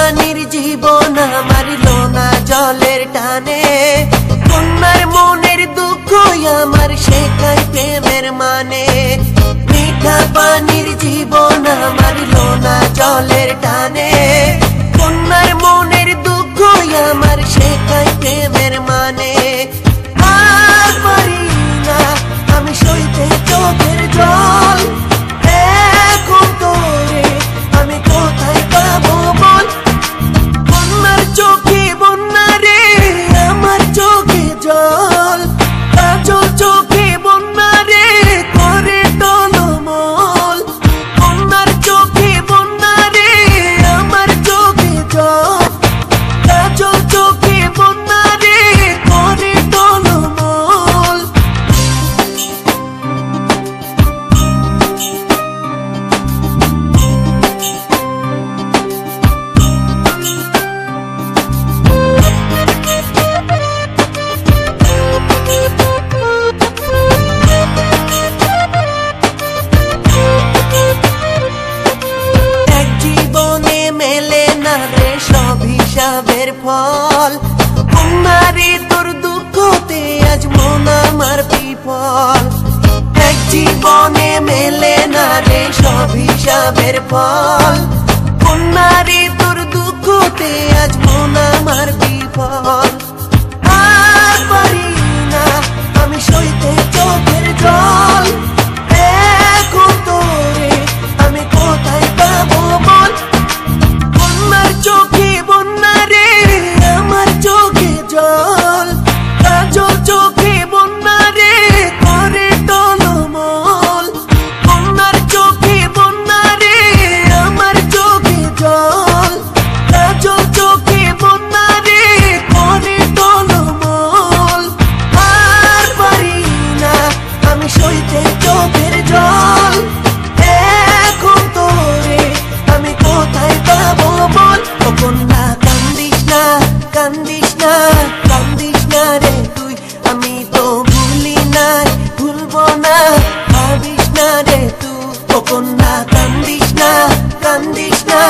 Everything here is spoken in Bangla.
পানির জীবন আমার লোনা জলের টানে কন্যার মনের দুঃখ আমার শেখায় প্রেমের মানে মিঠা পানির জীবন আমার লোনা জলের টানে কন্যার মনের দুঃখ আমার শেখায় প্রেমের মানে আর পারি না আমি সইতে চোখের জল এখন তোরে আমি কোথায় পাবো বল কন্যার চোখে বন্যা রে আমার চোখে জল কাজল চোখে বন্যা রে করে টলমল কন্যার চোখে বন্যা রে আমার চোখে জল কাজল চোখে বন্যা রে করে টলমল হিসাবের ফল কন্যারে তোর দুঃখতে আজ মন আমার বিফল এক জীবনে মেলে না রে সব হিসাবের ফল কন্যারে তোর দুঃখতে আজ মন আমার বিফল আর পারি না আমি সইতে চোখের জল এখন তোরে আমি কোথায় পাবো বল কন্যার চোখে চোখে জল কাজল চোখে বন্যা রে করে টলমল কন্যার চোখে বন্যা রে আমার চোখে জল কাজল চোখে বন্যা রে করে টলমল আর পারি না আমি সইতে চোখের জল এখন তোরে আমি কোথায় পাবো বল ও কন্যা কান্দিস না কান্দিস না কান্দিস না রে তুই আমি তো ভুলি নাই ভুলবো না ভাবিস না রে তুই ও কন্যা কান্দিস না কান্দিস না